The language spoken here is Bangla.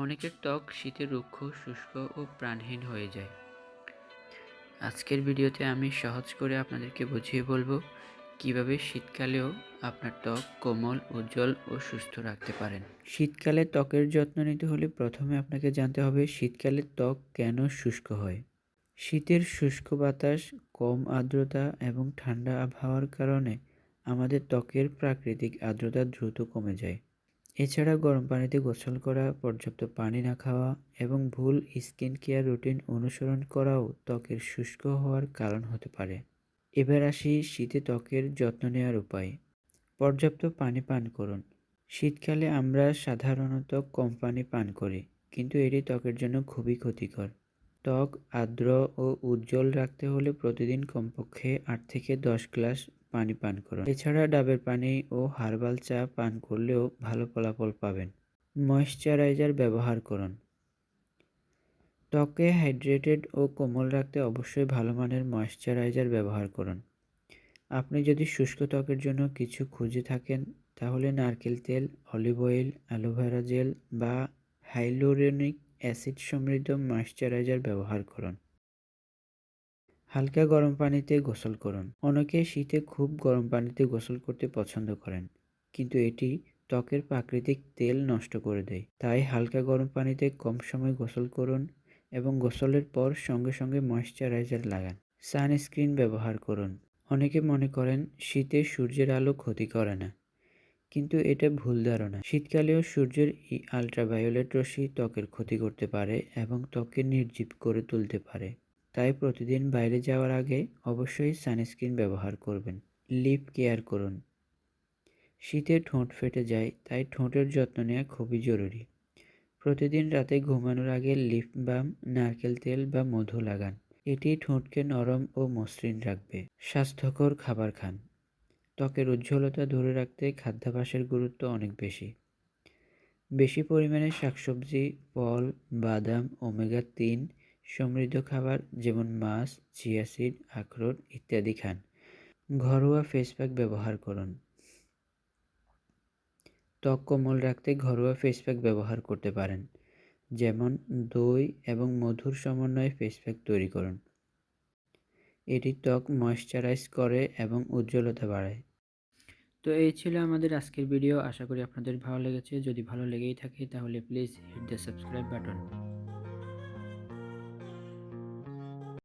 অনেকের ত্বক শীতে রুক্ষ, শুষ্ক ও প্রাণহীন হয়ে যায়। আজকের ভিডিওতে আমি সহজ করে আপনাদেরকে বুঝিয়ে বলবো কিভাবে শীতকালেও আপনার ত্বক কোমল, উজ্জ্বল ও সুস্থ রাখতে পারেন। শীতকালে ত্বকের যত্ন নিতে হলে প্রথমে আপনাকে জানতে হবে শীতকালে ত্বক কেন শুষ্ক হয়। শীতের শুষ্ক বাতাস, কম আর্দ্রতা এবং ঠান্ডা আবহাওয়ার কারণে আমাদের ত্বকের প্রাকৃতিক আর্দ্রতা দ্রুত কমে যায়। এছাড়া গরম পানিতে গোসল করা, পর্যাপ্ত পানি না খাওয়া এবং ভুল স্কিন কেয়ার রুটিন অনুসরণ করাও ত্বকের শুষ্ক হওয়ার কারণ হতে পারে। এবার আসি শীতে ত্বকের যত্ন নেওয়ার উপায়। পর্যাপ্ত পানি পান করুন। শীতকালে আমরা সাধারণত কম পানি পান করি, কিন্তু এটি ত্বকের জন্য খুবই ক্ষতিকর। ত্বক আর্দ্র ও উজ্জ্বল রাখতে হলে প্রতিদিন কমপক্ষে 8 থেকে 10 গ্লাস পানি পান করুন। এছাড়া ডাবের পানি ও হার্বাল চা পান করলেও ভালো ফলাফল পাবেন। ময়েশ্চারাইজার ব্যবহার করুন। ত্বকে হাইড্রেটেড ও কোমল রাখতে অবশ্যই ভালো মানের ময়েশ্চারাইজার ব্যবহার করুন। আপনি যদি শুষ্ক ত্বকের জন্য কিছু খুঁজে থাকেন, তাহলে নারকেল তেল, অলিভ অয়েল, অ্যালোভেরা জেল বা হাইলোরোনিক অ্যাসিড সমৃদ্ধ ময়েশ্চারাইজার ব্যবহার করুন। হালকা গরম পানিতে গোসল করুন। অনেকে শীতে খুব গরম পানিতে গোসল করতে পছন্দ করেন, কিন্তু এটি ত্বকের প্রাকৃতিক তেল নষ্ট করে দেয়। তাই হালকা গরম পানিতে কম সময় গোসল করুন এবং গোসলের পর সঙ্গে সঙ্গে ময়েশ্চারাইজার লাগান। সানস্ক্রিন ব্যবহার করুন। অনেকে মনে করেন শীতে সূর্যের আলো ক্ষতি করে না, কিন্তু এটা ভুল ধারণা। শীতকালেও সূর্যের আল্ট্রাভায়োলেট রশ্মি ত্বকের ক্ষতি করতে পারে এবং ত্বককে নির্জীব করে তুলতে পারে। তাই প্রতিদিন বাইরে যাওয়ার আগে অবশ্যই সানস্ক্রিন ব্যবহার করবেন। লিপ কেয়ার করুন। শীতে ঠোঁট ফেটে যায়, তাই ঠোঁটের যত্ন নেওয়া খুবই জরুরি। প্রতিদিন রাতে ঘুমানোর আগে লিপ বাম, নারকেল তেল বা মধু লাগান। এটি ঠোঁটকে নরম ও মসৃণ রাখবে। স্বাস্থ্যকর খাবার খান। ত্বকের উজ্জ্বলতা ধরে রাখতে খাদ্যাভ্যাসের গুরুত্ব অনেক বেশি। বেশি পরিমাণে শাকসবজি, ফল, বাদাম, ওমেগা-3 সমৃদ্ধ খাবার যেমন মাছ, চিয়া সিড, আখরোট ইত্যাদি খান। ঘরোয়া ফেস প্যাক ব্যবহার করুন। ত্বক কোমল রাখতে ঘরোয়া ফেস প্যাক ব্যবহার করতে পারেন, যেমন দই এবং মধুর সমন্বয়ে ফেস প্যাক তৈরি করুন। এটি ত্বক ময়েশ্চারাইজ করে এবং উজ্জ্বলতা বাড়ায়। তো এই ছিল আমাদের আজকের ভিডিও। আশা করি আপনাদের ভালো লেগেছে। যদি ভালো লেগেই থাকে তাহলে please hit the subscribe button.